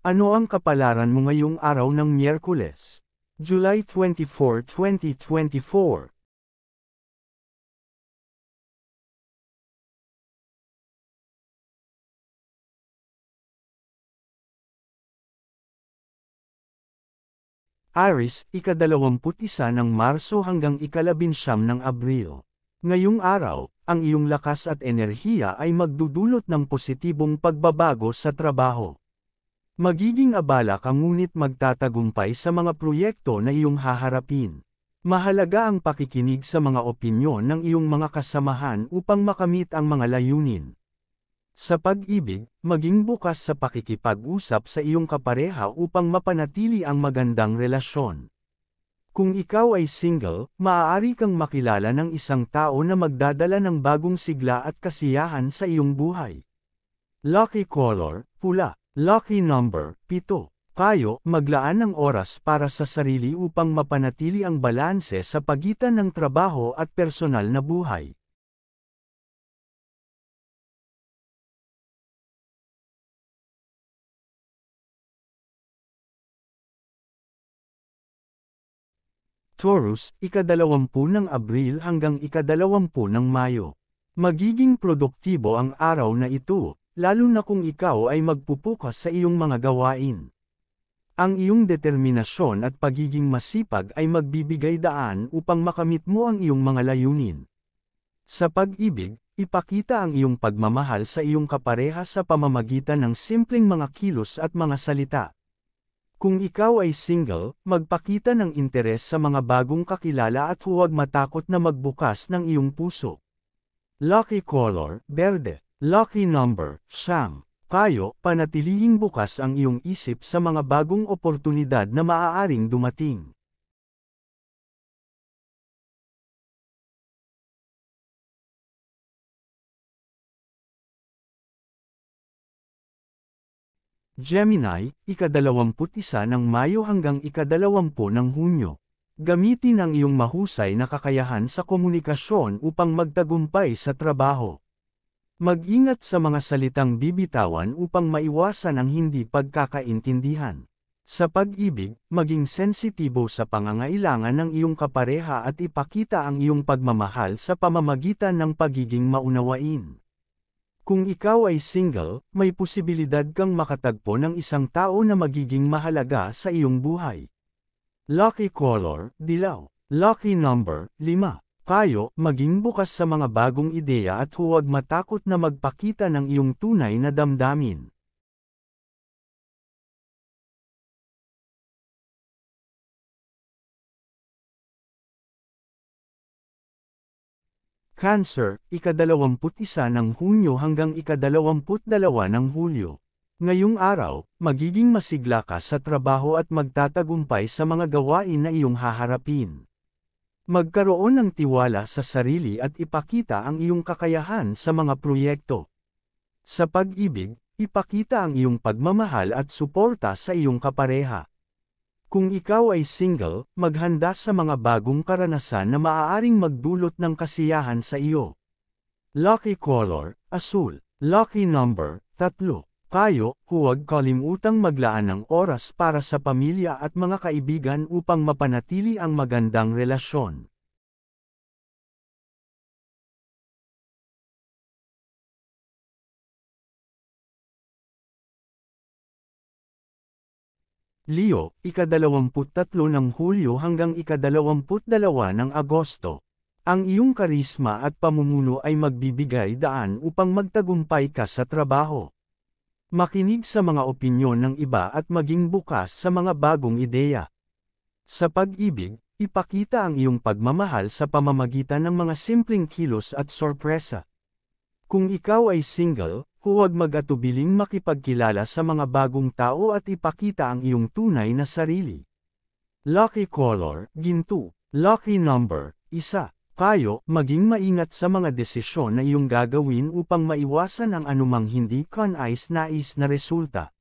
Ano ang kapalaran mo ngayong araw ng Miyerkules, July 24, 2024? Aries, ika-21 ng Marso hanggang ika-19 ng Abril. Ngayong araw, ang iyong lakas at enerhiya ay magdudulot ng positibong pagbabago sa trabaho. Magiging abala ka ngunit magtatagumpay sa mga proyekto na iyong haharapin. Mahalaga ang pakikinig sa mga opinyon ng iyong mga kasamahan upang makamit ang mga layunin. Sa pag-ibig, maging bukas sa pakikipag-usap sa iyong kapareha upang mapanatili ang magandang relasyon. Kung ikaw ay single, maaari kang makilala ng isang tao na magdadala ng bagong sigla at kasiyahan sa iyong buhay. Lucky color, pula. Lucky number, 7. Kayo, maglaan ng oras para sa sarili upang mapanatili ang balanse sa pagitan ng trabaho at personal na buhay. Taurus, ika-20 ng Abril hanggang ika-20 ng Mayo. Magiging produktibo ang araw na ito, lalo na kung ikaw ay magpupukas sa iyong mga gawain. Ang iyong determinasyon at pagiging masipag ay magbibigay daan upang makamit mo ang iyong mga layunin. Sa pag-ibig, ipakita ang iyong pagmamahal sa iyong kapareha sa pamamagitan ng simpleng mga kilos at mga salita. Kung ikaw ay single, magpakita ng interes sa mga bagong kakilala at huwag matakot na magbukas ng iyong puso. Lucky color, berde. Lucky number, 9. Kayo, panatilihing bukas ang iyong isip sa mga bagong oportunidad na maaaring dumating. Gemini, ika-21 ng Mayo hanggang ika-20 ng Hunyo. Gamitin ang iyong mahusay na kakayahan sa komunikasyon upang magtagumpay sa trabaho. Mag-ingat sa mga salitang bibitawan upang maiwasan ang hindi pagkakaintindihan. Sa pag-ibig, maging sensitibo sa pangangailangan ng iyong kapareha at ipakita ang iyong pagmamahal sa pamamagitan ng pagiging maunawain. Kung ikaw ay single, may posibilidad kang makatagpo ng isang tao na magiging mahalaga sa iyong buhay. Lucky color, dilaw. Lucky number, 5. Kayo, maging bukas sa mga bagong ideya at huwag matakot na magpakita ng iyong tunay na damdamin. Cancer, ika-21 ng Hunyo hanggang ika-22 ng Hulyo. Ngayong araw, magiging masigla ka sa trabaho at magtatagumpay sa mga gawain na iyong haharapin. Magkaroon ng tiwala sa sarili at ipakita ang iyong kakayahan sa mga proyekto. Sa pag-ibig, ipakita ang iyong pagmamahal at suporta sa iyong kapareha. Kung ikaw ay single, maghanda sa mga bagong karanasan na maaaring magdulot ng kasiyahan sa iyo. Lucky color, asul. Lucky number, 3. Kayo, huwag kalimutang maglaan ng oras para sa pamilya at mga kaibigan upang mapanatili ang magandang relasyon. Leo, ika-23 ng Hulyo hanggang ika-22 ng Agosto. Ang iyong karisma at pamumuno ay magbibigay daan upang magtagumpay ka sa trabaho. Makinig sa mga opinyon ng iba at maging bukas sa mga bagong ideya. Sa pag-ibig, ipakita ang iyong pagmamahal sa pamamagitan ng mga simpleng kilos at sorpresa. Kung ikaw ay single, huwag mag-atubiling makipagkilala sa mga bagong tao at ipakita ang iyong tunay na sarili. Lucky color, ginto. Lucky number, 1. Kayo, maging maingat sa mga desisyon na iyong gagawin upang maiwasan ang anumang hindi kanais-nais na resulta.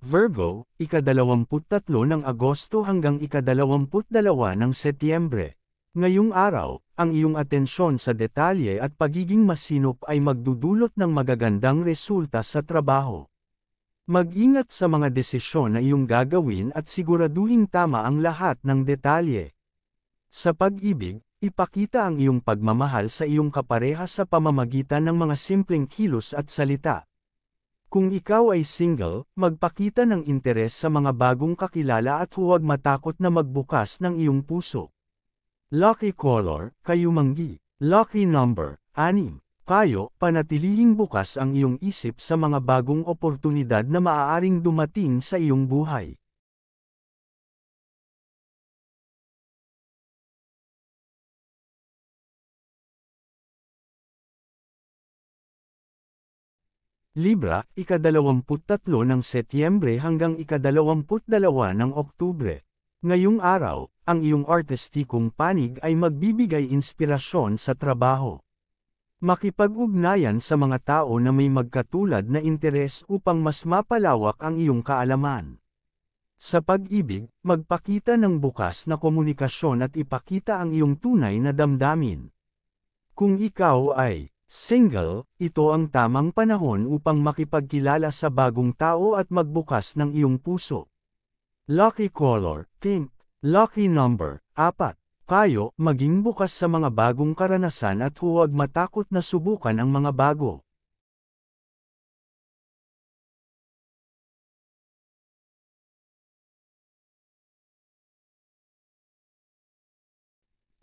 Virgo, ika-23 ng Agosto hanggang ika-22 ng Setyembre. Ngayong araw, ang iyong atensyon sa detalye at pagiging masinop ay magdudulot ng magagandang resulta sa trabaho. Mag-ingat sa mga desisyon na iyong gagawin at siguraduhing tama ang lahat ng detalye. Sa pag-ibig, ipakita ang iyong pagmamahal sa iyong kapareha sa pamamagitan ng mga simpleng kilos at salita. Kung ikaw ay single, magpakita ng interes sa mga bagong kakilala at huwag matakot na magbukas ng iyong puso. Lucky color, kayumanggi. Lucky number, 6. Kayo, panatilihing bukas ang iyong isip sa mga bagong oportunidad na maaaring dumating sa iyong buhay. Libra, ika-23 ng Setyembre hanggang ika-22 ng Oktubre. Ngayong araw, ang iyong artistikong panig ay magbibigay inspirasyon sa trabaho. Makipag-ugnayan sa mga tao na may magkatulad na interes upang mas mapalawak ang iyong kaalaman. Sa pag-ibig, magpakita ng bukas na komunikasyon at ipakita ang iyong tunay na damdamin. Kung ikaw ay single, ito ang tamang panahon upang makipagkilala sa bagong tao at magbukas ng iyong puso. Lucky color, pink. Lucky number, 4. Kayo, maging bukas sa mga bagong karanasan at huwag matakot na subukan ang mga bago.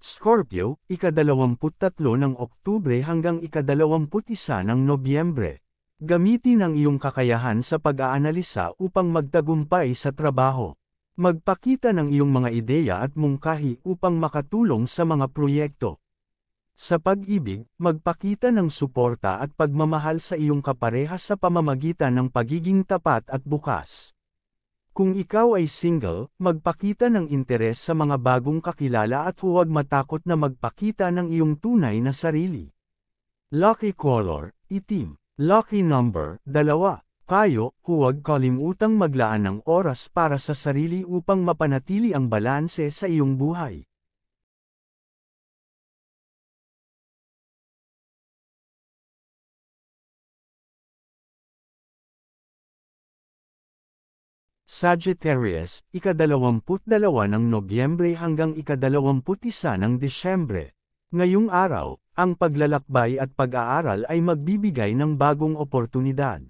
Scorpio, ika-23 ng Oktubre hanggang ika-21 ng Nobyembre. Gamitin ang iyong kakayahan sa pag-aanalisa upang magtagumpay sa trabaho. Magpakita ng iyong mga ideya at mungkahi upang makatulong sa mga proyekto. Sa pag-ibig, magpakita ng suporta at pagmamahal sa iyong kapareha sa pamamagitan ng pagiging tapat at bukas. Kung ikaw ay single, magpakita ng interes sa mga bagong kakilala at huwag matakot na magpakita ng iyong tunay na sarili. Lucky color, itim. Lucky number, 2. Kayo, huwag kalimutang maglaan ng oras para sa sarili upang mapanatili ang balanse sa iyong buhay. Sagittarius, ika-22 ng Nobyembre hanggang ika-21 ng Disyembre. Ngayong araw, ang paglalakbay at pag-aaral ay magbibigay ng bagong oportunidad.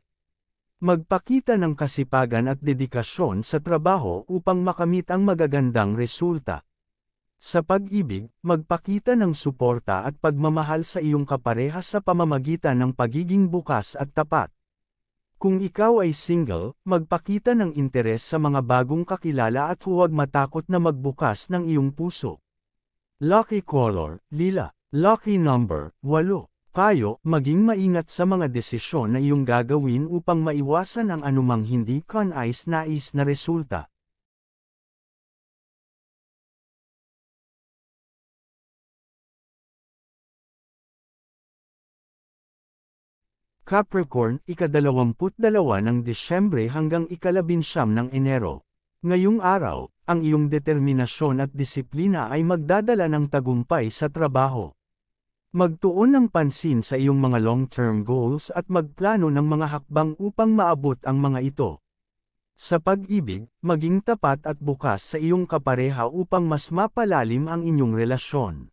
Magpakita ng kasipagan at dedikasyon sa trabaho upang makamit ang magagandang resulta. Sa pag-ibig, magpakita ng suporta at pagmamahal sa iyong kapareha sa pamamagitan ng pagiging bukas at tapat. Kung ikaw ay single, magpakita ng interes sa mga bagong kakilala at huwag matakot na magbukas ng iyong puso. Lucky color, lila. Lucky number, 8. Kayo, maging maingat sa mga desisyon na iyong gagawin upang maiwasan ang anumang hindi kanais-nais na resulta. Capricorn, ika-22 ng Disyembre hanggang ika-19 ng Enero. Ngayong araw, ang iyong determinasyon at disiplina ay magdadala ng tagumpay sa trabaho. Magtuon ng pansin sa iyong mga long-term goals at magplano ng mga hakbang upang maabot ang mga ito. Sa pag-ibig, maging tapat at bukas sa iyong kapareha upang mas mapalalim ang inyong relasyon.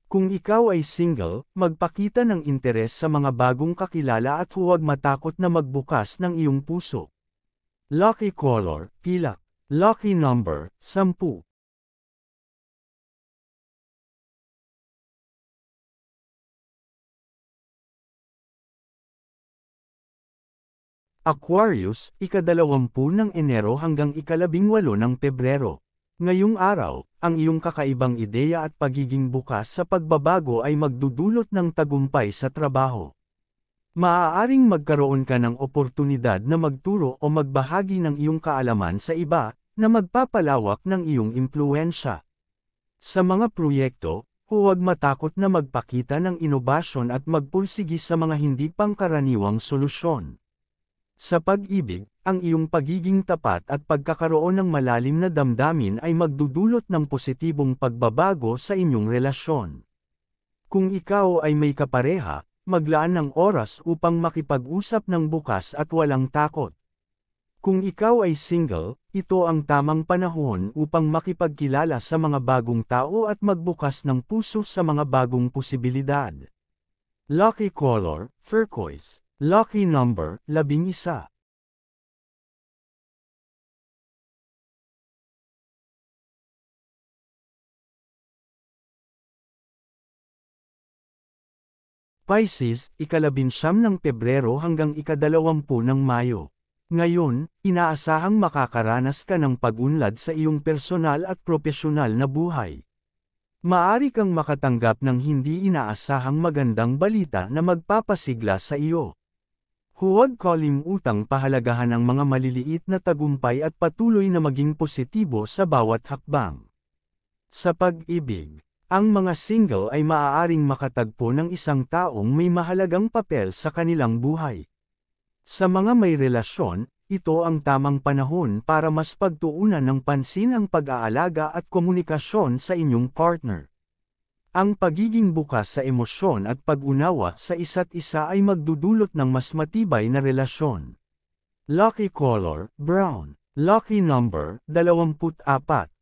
Kung ikaw ay single, magpakita ng interes sa mga bagong kakilala at huwag matakot na magbukas ng iyong puso. Lucky color, pilak. Lucky number, 10. Aquarius, ika-20 ng Enero hanggang ika-18 ng Pebrero. Ngayong araw, ang iyong kakaibang ideya at pagiging bukas sa pagbabago ay magdudulot ng tagumpay sa trabaho. Maaaring magkaroon ka ng oportunidad na magturo o magbahagi ng iyong kaalaman sa iba, na magpapalawak ng iyong impluwensya. Sa mga proyekto, huwag matakot na magpakita ng inobasyon at magpursigi sa mga hindi pangkaraniwang solusyon. Sa pag-ibig, ang iyong pagiging tapat at pagkakaroon ng malalim na damdamin ay magdudulot ng positibong pagbabago sa inyong relasyon. Kung ikaw ay may kapareha, maglaan ng oras upang makipag-usap ng bukas at walang takot. Kung ikaw ay single, ito ang tamang panahon upang makipagkilala sa mga bagong tao at magbukas ng puso sa mga bagong posibilidad. Lucky color, turquoise. Lucky number, 11. Pisces, 19 ng Pebrero hanggang 20 ng Mayo. Ngayon, inaasahang makakaranas ka ng pag-unlad sa iyong personal at propesyonal na buhay. Maari kang makatanggap ng hindi inaasahang magandang balita na magpapasigla sa iyo. Huwag kalimutang pahalagahan ang mga maliliit na tagumpay at patuloy na maging positibo sa bawat hakbang. Sa pag-ibig, ang mga single ay maaaring makatagpo ng isang taong may mahalagang papel sa kanilang buhay. Sa mga may relasyon, ito ang tamang panahon para mas pagtuunan ng pansin ang pag-aalaga at komunikasyon sa inyong partner. Ang pagiging bukas sa emosyon at pag-unawa sa isa't isa ay magdudulot ng mas matibay na relasyon. Lucky color, brown. Lucky number, 24.